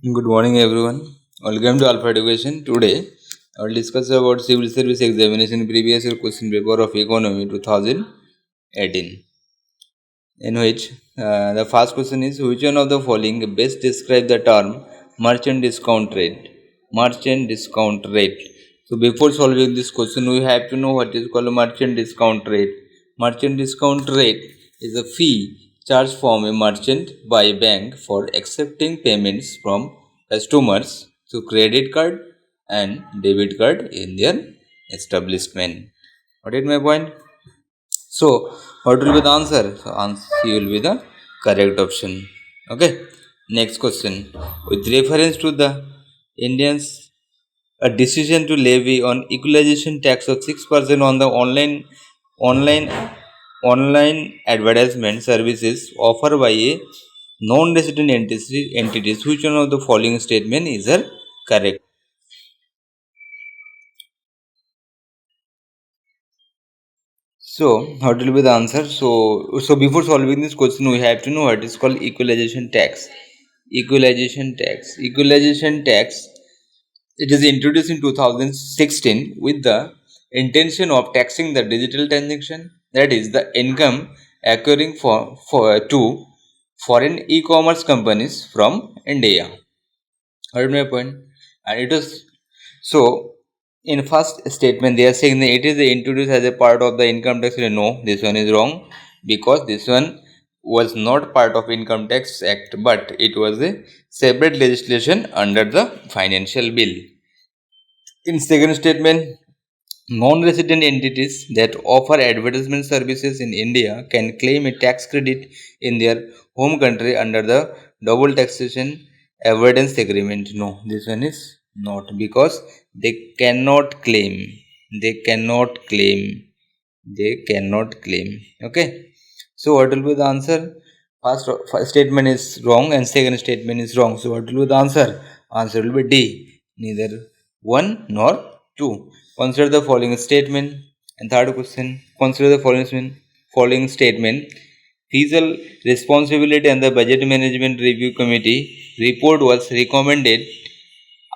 Good morning, everyone. Welcome to Alpha Education. Today, I will discuss about Civil Service Examination Previous Year Question Paper of Economy 2018. In which the first question is, which one of the following best describe the term merchant discount rate? Merchant discount rate. So, before solving this question, we have to know what is called a merchant discount rate. Merchant discount rate is a fee charged from a merchant by a bank for accepting payments from customers through credit card and debit card in their establishment. What is my point? So, what will be the answer? So, answer C will be the correct option. Okay. Next question. With reference to the Indians, a decision to levy on equalization tax of 6% on the online online advertisement services offered by a non-resident entities. Which one of the following statement is correct? So, what will be the answer? So before solving this question, we have to know what is called equalization tax. Equalization tax. Equalization tax. It is introduced in 2016 with the intention of taxing the digital transaction, that is, the income occurring for to foreign e-commerce companies from India. Heard my point? And it is so. In first statement, they are saying that it is introduced as a part of the income tax. No, this one is wrong because this one was not part of Income Tax Act, but it was a separate legislation under the financial bill. In second statement, non-resident entities that offer advertisement services in India can claim a tax credit in their home country under the double taxation avoidance agreement. No, this one is not because they cannot claim. They cannot claim. They cannot claim. Okay. So what will be the answer? First statement is wrong and second statement is wrong. So what will be the answer? Answer will be D. Neither 1 nor 2. Consider the following statement. And third question, consider the following statement. Fiscal responsibility and the budget management review committee report was recommended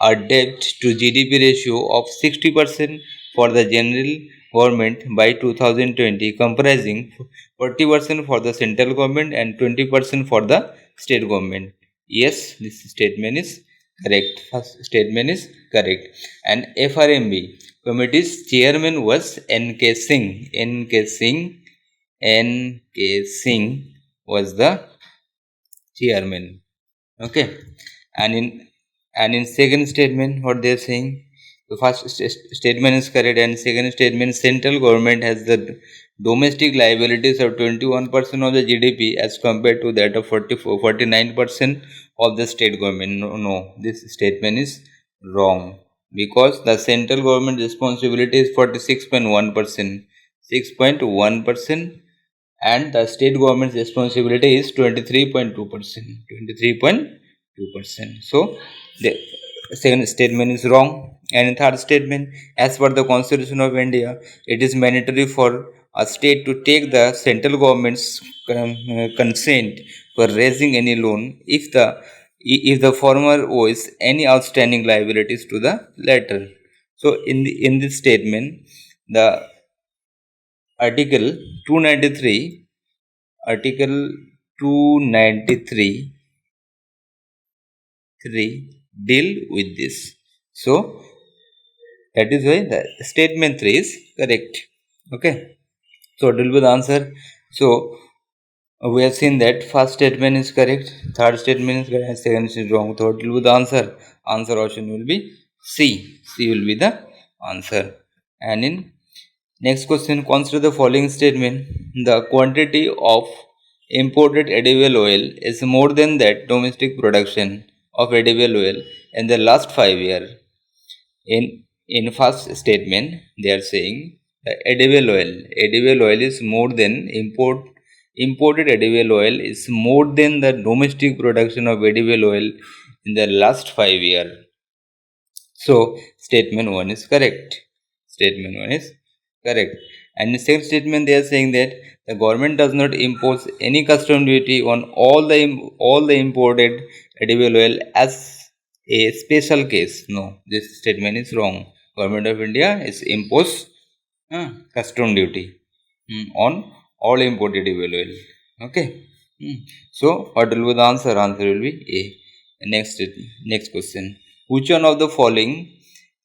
a debt to GDP ratio of 60% for the general government by 2020, comprising 40% for the central government and 20% for the state government. Yes, this statement is correct. First statement is correct. And FRMB committee's chairman was N.K. Singh. N.K. Singh was the chairman. Okay. And in second statement, what they are saying, the first statement is correct, and second statement, central government has the domestic liabilities of 21% of the GDP as compared to that of 49% of the state government. No, this statement is wrong because the central government responsibility is 46.1%, 6.1%, and the state government's responsibility is 23.2%. 23.2%. So the second statement is wrong. And in third statement, as per the Constitution of India, it is mandatory for a state to take the central government's consent for raising any loan if the former owes any outstanding liabilities to the latter. So in this statement, the Article 293, Article 293 deal with this. So that is why the statement 3 is correct. Okay. So what will be the answer? So we have seen that first statement is correct, third statement is correct, and second is wrong. So what will be the answer? Answer option will be C. C will be the answer. And in next question, consider the following statement. The quantity of imported edible oil is more than that domestic production of edible oil in the last 5 years. In first statement, they are saying the edible oil is more than imported edible oil is more than the domestic production of edible oil in the last 5 years. So statement 1 is correct. Statement 1 is correct. And in the same statement, they are saying that the government does not impose any custom duty on all the imported edible oil as a special case. No, this statement is wrong. Government of India is impose custom duty on all imported oil. Okay. So what will be the answer? Answer will be A. Next question. Which one of the following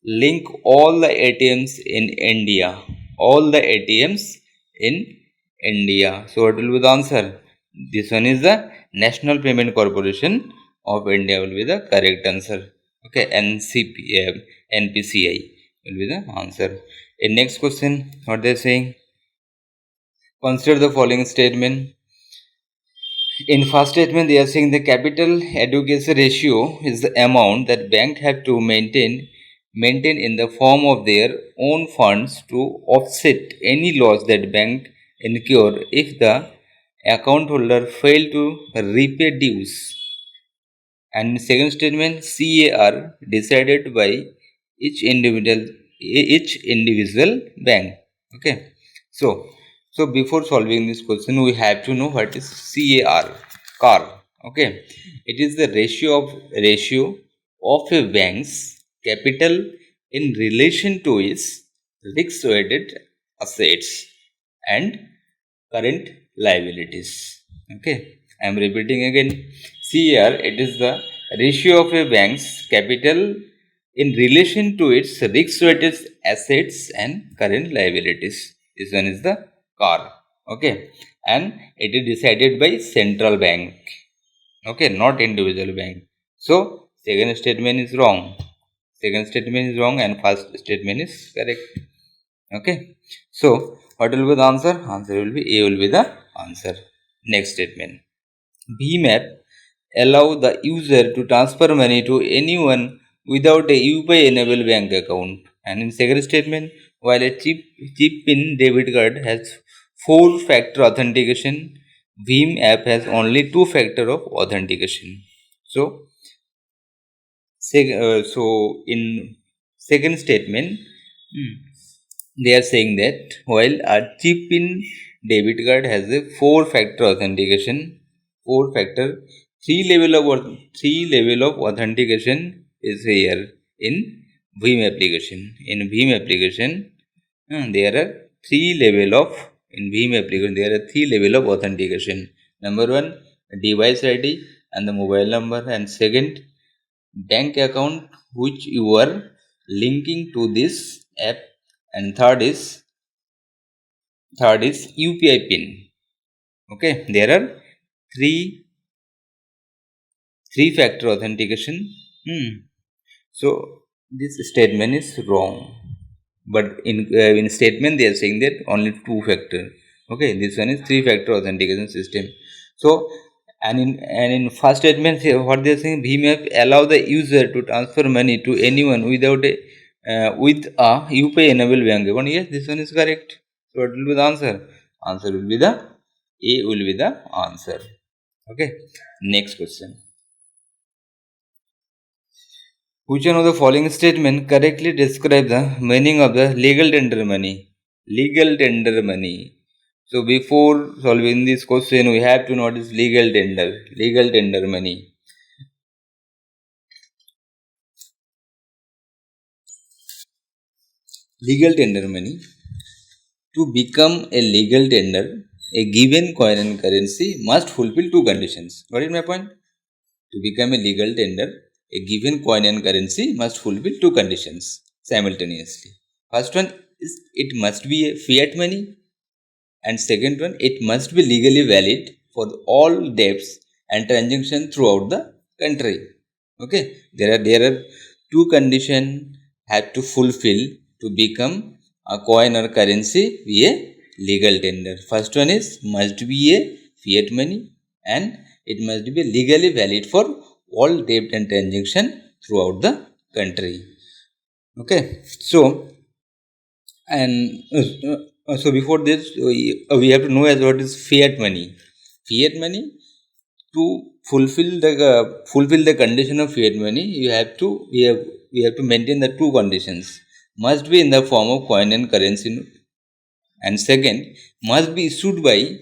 link all the ATMs in India? All the ATMs in India. So what will be the answer? This one is the National Payment Corporation of India will be the correct answer. Okay, NPCI will be the answer. In next question, what they are saying? Consider the following statement. In first statement, they are saying the capital adequacy ratio is the amount that bank have to maintain in the form of their own funds to offset any loss that bank incur if the account holder fail to repay dues. And second statement, CAR decided by each individual bank. Okay. So before solving this question, we have to know what is CAR. Okay. It is the ratio of a bank's capital in relation to its risk-weighted assets and current liabilities. Okay. I am repeating again. CAR, it is the ratio of a bank's capital in relation to its risk-weighted assets and current liabilities. This one is the CAR. Okay, and it is decided by central bank. Okay, not individual bank. So second statement is wrong. And first statement is correct. Okay, so what will be the answer? Answer will be A will be the answer. Next statement. Bhim app allow the user to transfer money to anyone without a UPI enabled bank account. And in second statement, while a chip PIN debit card has 4-factor authentication, Bhim app has only 2-factor of authentication. So in second statement, they are saying that while a chip PIN debit card has a 4-factor authentication, 4-factor, three level of authentication is here in Bhim application. In Bhim application, there are three level of authentication. Number one, device ID and the mobile number, and second, bank account which you are linking to this app, and third is UPI pin. Okay, there are three-factor authentication. So this statement is wrong, but in statement they are saying that only 2-factor. Okay, this one is 3-factor authentication system. So and in first statement here, what they are saying, Bhim app allow the user to transfer money to anyone without a with a UPI enabled bank account. Yes, this one is correct. So what will be the answer? Answer will be the A will be the answer. Okay, next question. Which one of the following statement correctly describe the meaning of the legal tender money? Legal tender money. So before solving this question, we have to know what is legal tender. Legal tender money. Legal tender money. To become a legal tender, a given coin and currency must fulfill 2 conditions. What is my point? To become a legal tender, a given coin and currency must fulfill 2 conditions simultaneously. First one is it must be a fiat money, and second one, it must be legally valid for all debts and transactions throughout the country. Okay, there are 2 conditions have to fulfill to become a coin or currency be a legal tender. First one is must be a fiat money, and it must be legally valid for all debt and transaction throughout the country. Okay, so and so before this, we have to know as what is fiat money. Fiat money, to fulfill the condition of fiat money, we have to maintain the 2 conditions. Must be in the form of coin and currency note, and second, must be issued by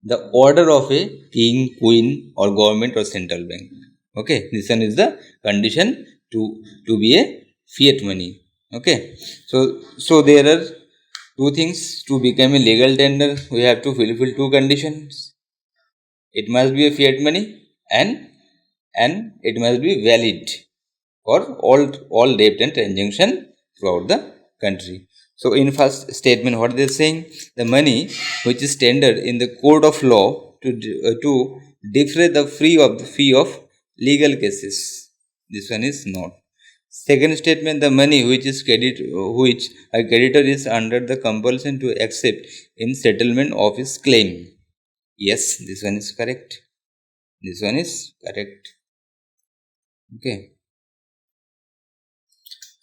the order of a king, queen, or government or central bank. Okay, this one is the condition to be a fiat money. Okay, so there are two things to become a legal tender. We have to fulfill two conditions. It must be a fiat money, and it must be valid for all debt and transaction throughout the country. So in first statement, what they are saying, the money which is tendered in the court of law to defray the fee of legal cases. This one is not. Second statement, the money which a creditor is under the compulsion to accept in settlement of his claim. Yes, this one is correct. This one is correct. Okay.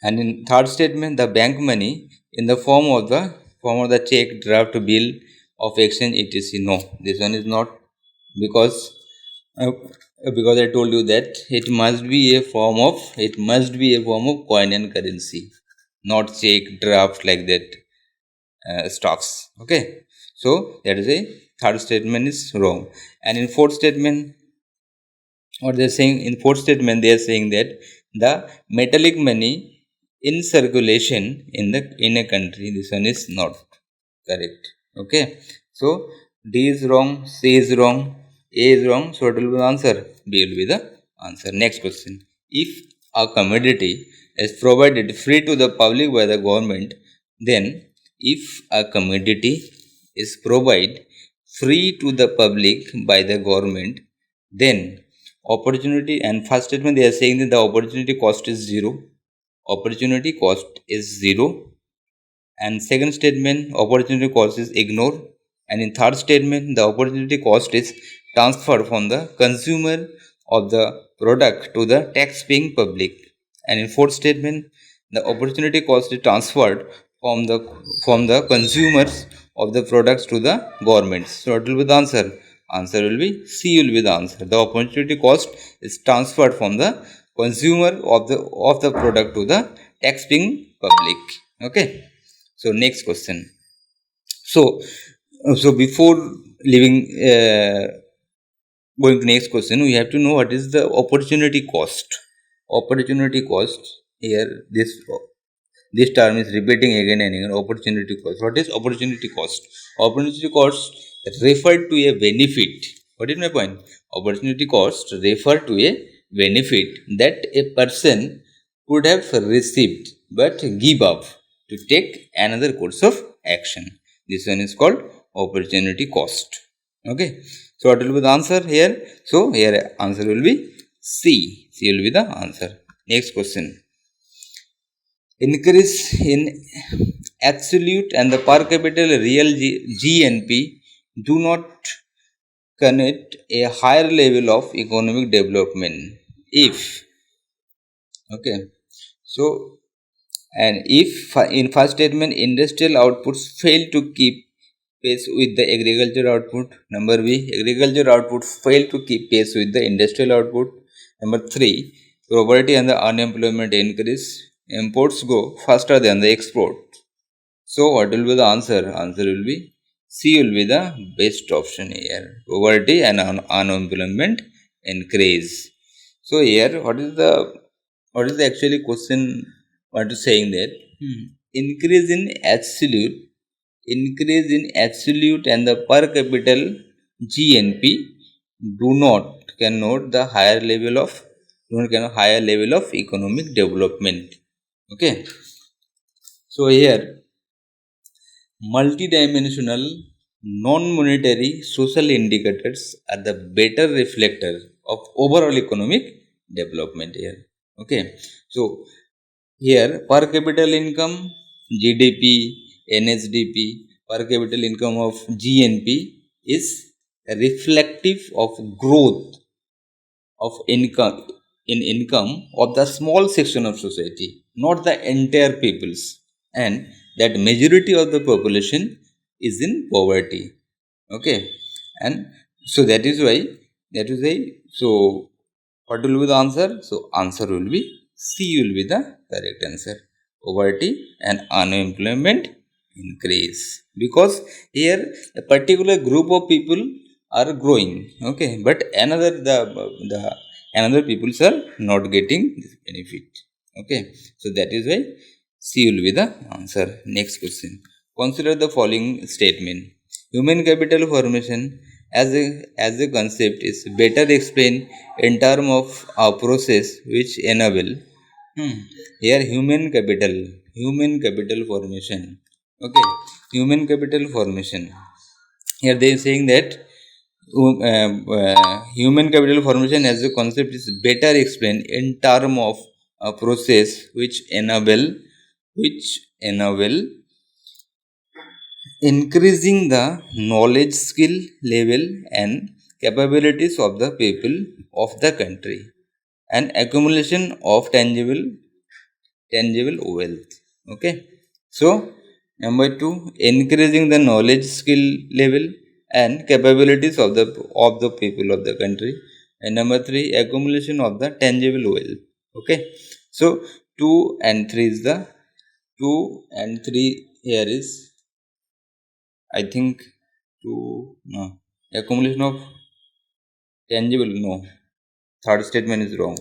And in third statement, the bank money in the form of the check, draft, bill of exchange, etc. No, this one is not, because uh, because I told you that it must be a form of coin and currency, not check, draft, like that stocks. Okay, so that is a third statement is wrong. And in fourth statement, what they're saying, in fourth statement they are saying that the metallic money in circulation in a country, this one is not correct. Okay, so D is wrong, C is wrong, A is wrong, so what will be the answer? B will be the answer. Next question, if a commodity is provided free to the public by the government, then if a commodity is provided free to the public by the government, then opportunity, and first statement they are saying that the opportunity cost is zero. Opportunity cost is zero. And second statement, opportunity cost is ignored. And in third statement, the opportunity cost is transferred from the consumer of the product to the tax paying public. And in fourth statement, the opportunity cost is transferred from the consumers of the products to the government. So what will be the answer? Answer will be C will be the answer. The opportunity cost is transferred from the consumer of the product to the tax paying public. Okay, so next question. So before leaving going to next question, we have to know what is the opportunity cost. Opportunity cost, here this term is repeating again and again. Opportunity cost. What is opportunity cost? Opportunity cost referred to a benefit. What is my point? Opportunity cost refer to a benefit that a person could have received but give up to take another course of action. This one is called opportunity cost. Okay, so what will be the answer here? So here answer will be C. C will be the answer. Next question, increase in absolute and the per capita real GNP do not connect a higher level of economic development if, okay, so, and if in first statement industrial outputs fail to keep pace with the agriculture output. Number B, agriculture output fail to keep pace with the industrial output. Number 3, poverty and the unemployment increase. Imports go faster than the export. So what will be the answer? Answer will be C will be the best option here. Poverty and unemployment increase. So here what is the actually question? What is saying that increase in absolute and the per capita GNP do not connote the higher level of economic development. Okay, so here multidimensional non-monetary social indicators are the better reflector of overall economic development here. Okay, so here per capita income, GDP, NSDP, per capita income of GNP is reflective of growth of income of the small section of society, not the entire peoples, and that majority of the population is in poverty. Okay, and so that is why so what will be the answer? So answer will be C will be the correct answer. Poverty and unemployment increase, because here a particular group of people are growing. Okay, but another the another peoples are not getting this benefit. Okay, so that is why C will be the answer. Next question. Consider the following statement. Human capital formation as a concept is better explained in terms of a process which enable here human capital formation. Okay, human capital formation. Here they are saying that human capital formation as a concept is better explained in term of a process which enable increasing the knowledge skill level and capabilities of the people of the country and accumulation of tangible wealth. Okay, so number 2, increasing the knowledge skill level and capabilities of the people of the country, and number 3, accumulation of the tangible wealth. Okay, so 2 and 3 is the 2 and 3 here is, I think, 2 no, accumulation of tangible, no, third statement is wrong.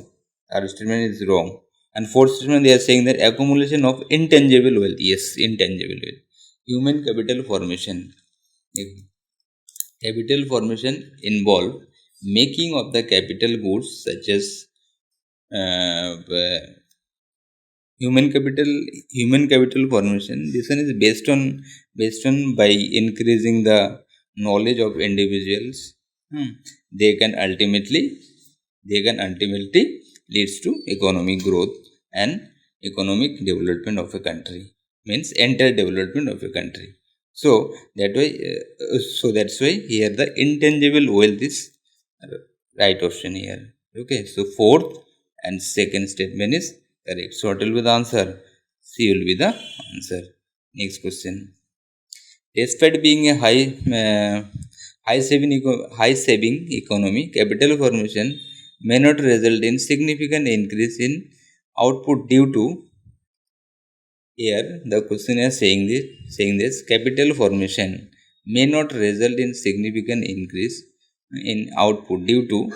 Third statement is wrong. And fourth statement, they are saying that accumulation of intangible wealth. Yes, intangible wealth. Human capital formation. Capital formation involve making of the capital goods such as uh, human capital formation. This one is based on by increasing the knowledge of individuals. They can ultimately leads to economic growth and economic development of a country, means entire development of a country. So that's why here the intangible wealth is right option here. Okay, so fourth and second statement is correct. So what will be the answer? C will be the answer. Next question. Despite being a high saving economy, capital formation may not result in significant increase in output due to, here the question is saying this capital formation may not result in significant increase in output due to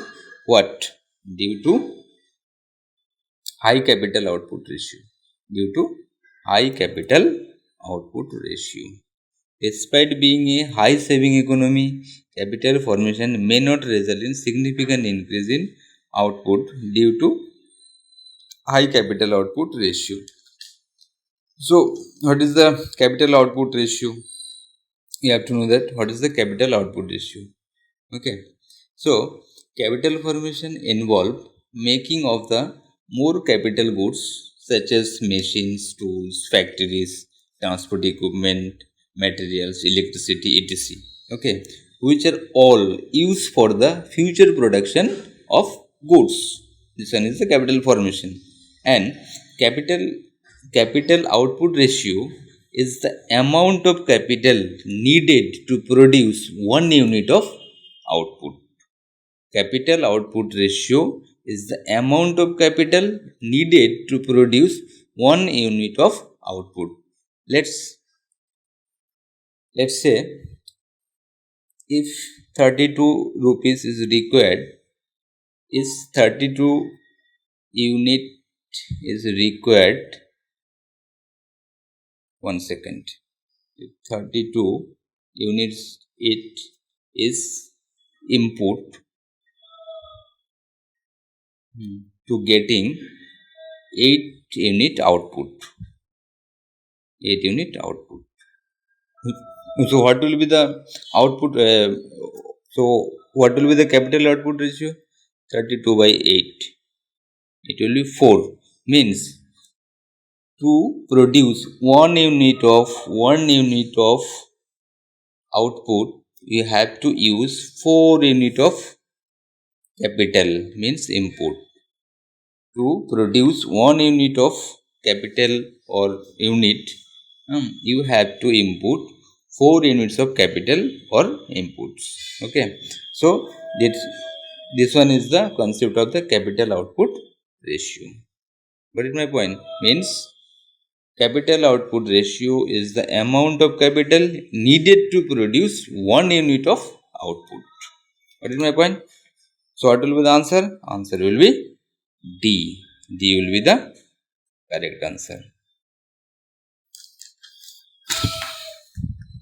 what? Due to high capital output ratio. Due to high capital output ratio. Despite being a high saving economy, capital formation may not result in significant increase in output due to high capital output ratio. So, what is the capital output ratio? You have to know that what is the capital output ratio. Okay, so capital formation involve making of the more capital goods such as machines, tools, factories, transport equipment, materials, electricity, etc. Okay, which are all used for the future production of goods. This one is the capital formation. And capital output ratio is the amount of capital needed to produce 1 unit of output. Capital output ratio is the amount of capital needed to produce 1 unit of output. Let's say if 32 rupees is required, is 32 unit is required. 1 second. If 32 units it is input to getting 8 unit output. 8 unit output. So what will be the output? So what will be the capital output ratio? 32 by 8. It will be 4. Means to produce 1 unit of output, you have to use 4 unit of capital, means input. To produce 1 unit of capital or unit, you have to input 4 units of capital or inputs. Okay, so this one is the concept of the capital output ratio. What is my point? Means capital output ratio is the amount of capital needed to produce 1 unit of output. What is my point? So what will be the answer? Answer will be D. D will be the correct answer.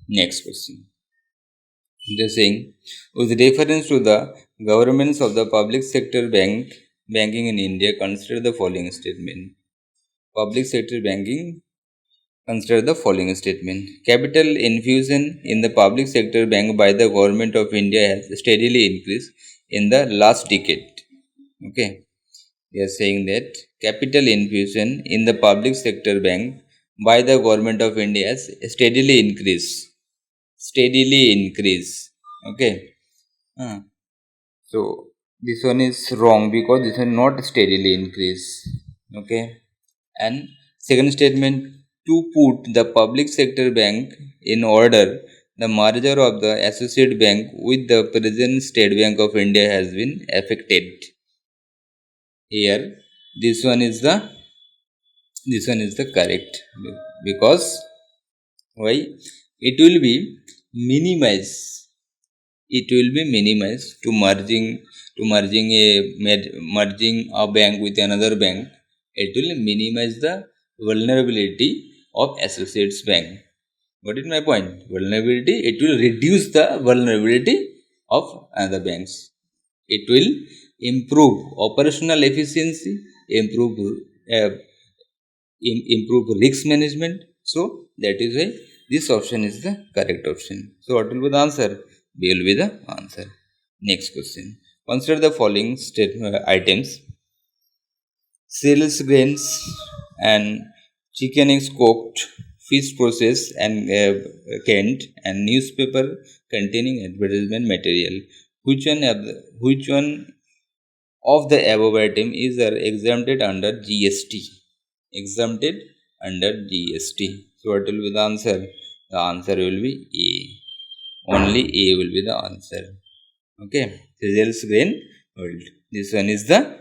Next question. They are saying, with reference to the governments of the public sector banking in India, consider the following statement. Public sector banking, consider the following statement. Capital infusion in the public sector bank by the government of India has steadily increased in the last decade. Okay. They are saying that capital infusion in the public sector bank by the government of India has steadily increased. Steadily increase. Okay. So this one is wrong because this one not steadily increase. Okay. And second statement, to put the public sector bank in order, the merger of the associate bank with the present State Bank of India has been effected. Here this one is the correct, because why? It will be minimize. It will be minimized to merging a bank with another bank. It will minimize the vulnerability of associates bank. What is my point? Vulnerability. It will reduce the vulnerability of other banks. It will improve operational efficiency, improve risk management. So that is why this option is the correct option. So what will be the answer? B will be the answer. Next question. Consider the following items. Cereals, grains, and chicken is cooked, fish processed and canned, and newspaper containing advertisement material. Which one of the above item is exempted under GST? Exempted under GST. So what will be the answer? The answer will be A. Only A will be the answer. Okay. Cereals, grain, oil. This one is the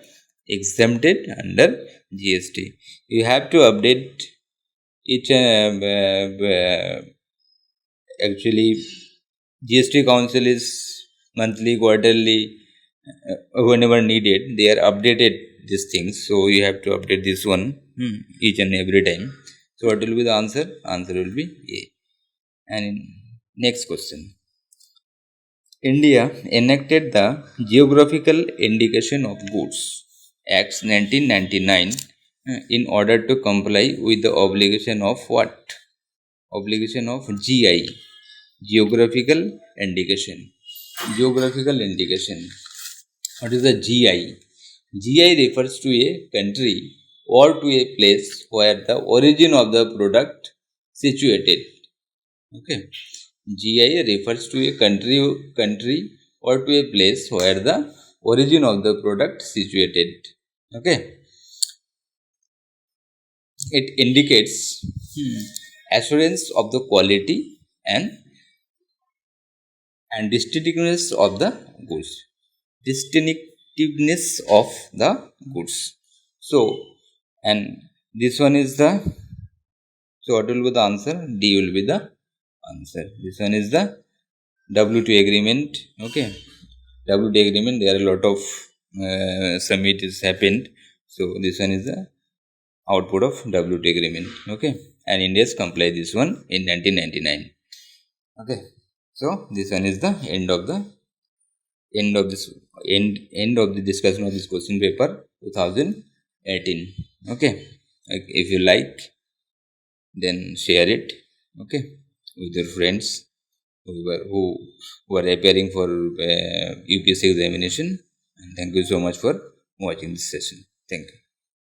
exempted under GST. You have to update each actually GST council is monthly, quarterly, whenever needed. They are updated these things. So you have to update this one each and every time. So what will be the answer? Answer will be A. And next question. India enacted the Geographical Indication of Goods Act 1999 in order to comply with the obligation of what? Obligation of GI. Geographical Indication. Geographical Indication. What is the GI? GI refers to a country or to a place where the origin of the product situated. Okay. GI refers to a country or to a place where the origin of the product situated. Okay. It indicates assurance of the quality and distinctiveness of the goods. Distinctiveness of the goods. So, and this one is the, so what will be the answer? D will be the answer. This one is the WTO agreement. Okay. WTO agreement, there are a lot of summit is happened. So this one is the output of WTO agreement. Okay. And India has complied this one in 1999. Okay. So this one is the end of the discussion of this question paper 2018. Okay. If you like, then share it. Okay. With your friends who are appearing for UPSC examination. And thank you so much for watching this session. Thank you.